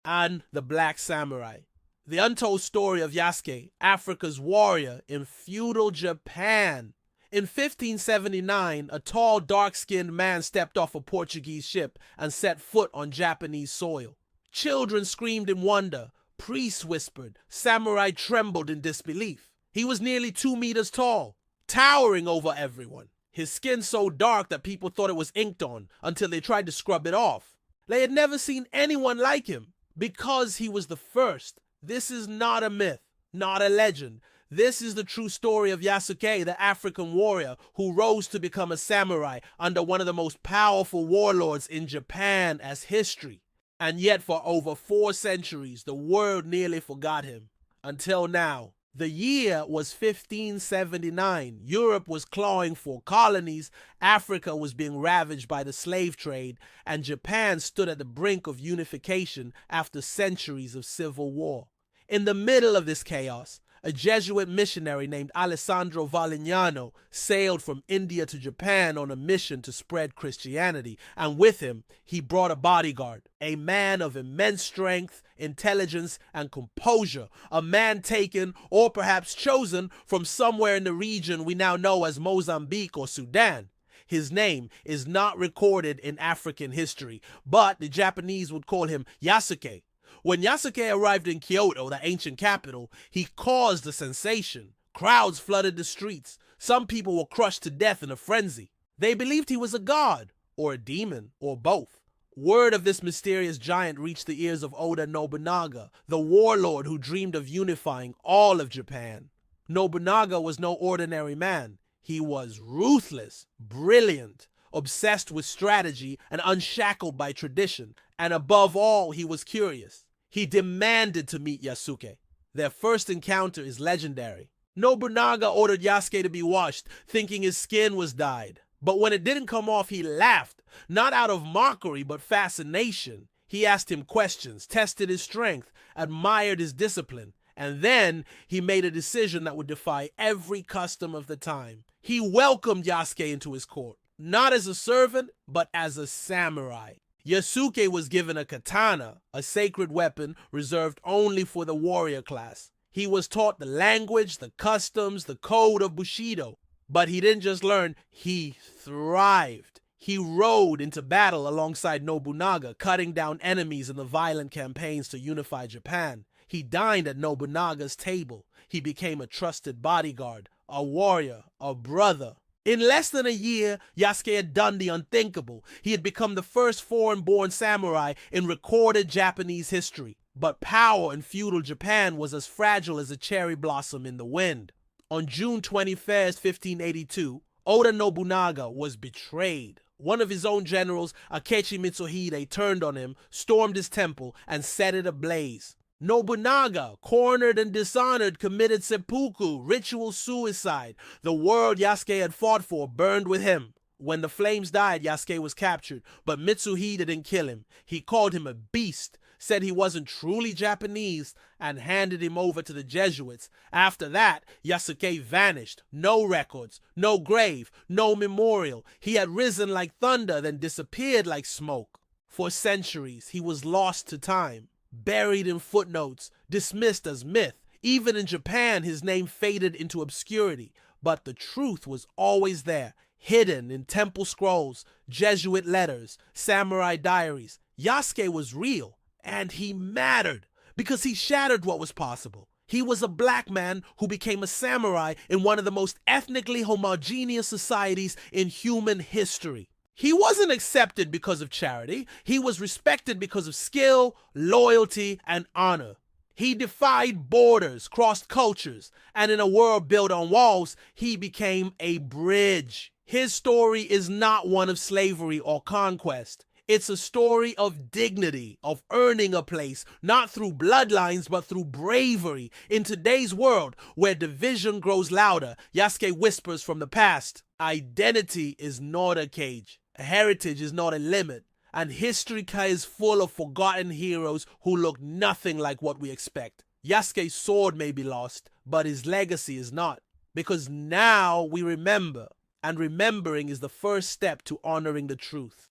and the Black Samurai. The untold story of Yasuke, Africa's warrior in feudal Japan. In 1579, a tall, dark-skinned man stepped off a Portuguese ship and set foot on Japanese soil. Children screamed in wonder, priests whispered, samurai trembled in disbelief. He was nearly 2 meters tall, towering over everyone. His skin so dark that people thought it was inked on until they tried to scrub it off. They had never seen anyone like him because he was the first. This is not a myth, not a legend. This is the true story of Yasuke, the African warrior who rose to become a samurai under one of the most powerful warlords in Japan as history. And yet for over 4 centuries, the world nearly forgot him. Until now. The year was 1579. Europe was clawing for colonies, Africa was being ravaged by the slave trade, and Japan stood at the brink of unification after centuries of civil war. In the middle of this chaos, a Jesuit missionary named Alessandro Valignano sailed from India to Japan on a mission to spread Christianity, and with him, he brought a bodyguard, a man of immense strength, intelligence, and composure, a man taken, or perhaps chosen, from somewhere in the region we now know as Mozambique or Sudan. His name is not recorded in African history, but the Japanese would call him Yasuke. When Yasuke arrived in Kyoto, the ancient capital, he caused a sensation. Crowds flooded the streets. Some people were crushed to death in a frenzy. They believed he was a god, or a demon, or both. Word of this mysterious giant reached the ears of Oda Nobunaga, the warlord who dreamed of unifying all of Japan. Nobunaga was no ordinary man. He was ruthless, brilliant, obsessed with strategy, and unshackled by tradition. And above all, he was curious. He demanded to meet Yasuke. Their first encounter is legendary. Nobunaga ordered Yasuke to be washed, thinking his skin was dyed. But when it didn't come off, he laughed, not out of mockery, but fascination. He asked him questions, tested his strength, admired his discipline, and then he made a decision that would defy every custom of the time. He welcomed Yasuke into his court, not as a servant, but as a samurai. Yasuke was given a katana, a sacred weapon reserved only for the warrior class. He was taught the language, the customs, the code of Bushido. But he didn't just learn, he thrived. He rode into battle alongside Nobunaga, cutting down enemies in the violent campaigns to unify Japan. He dined at Nobunaga's table. He became a trusted bodyguard, a warrior, a brother. In less than a year, Yasuke had done the unthinkable. He had become the first foreign-born samurai in recorded Japanese history. But power in feudal Japan was as fragile as a cherry blossom in the wind. On June 21st, 1582, Oda Nobunaga was betrayed. One of his own generals, Akechi Mitsuhide, turned on him, stormed his temple, and set it ablaze. Nobunaga, cornered and dishonored, committed seppuku, ritual suicide. The world Yasuke had fought for burned with him. When the flames died, Yasuke was captured, but Mitsuhide didn't kill him. He called him a beast, said he wasn't truly Japanese, and handed him over to the Jesuits. After that, Yasuke vanished. No records, no grave, no memorial. He had risen like thunder, then disappeared like smoke. For centuries, he was lost to time. Buried in footnotes, dismissed as myth. Even in Japan, his name faded into obscurity. But the truth was always there, hidden in temple scrolls, Jesuit letters, samurai diaries. Yasuke was real, and he mattered, because he shattered what was possible. He was a black man who became a samurai in one of the most ethnically homogeneous societies in human history. He wasn't accepted because of charity. He was respected because of skill, loyalty, and honor. He defied borders, crossed cultures, and in a world built on walls, he became a bridge. His story is not one of slavery or conquest. It's a story of dignity, of earning a place, not through bloodlines, but through bravery. In today's world, where division grows louder, Yasuke whispers from the past, identity is not a cage. Heritage is not a limit, and history is full of forgotten heroes who look nothing like what we expect. Yasuke's sword may be lost, but his legacy is not, because now we remember, and remembering is the first step to honoring the truth.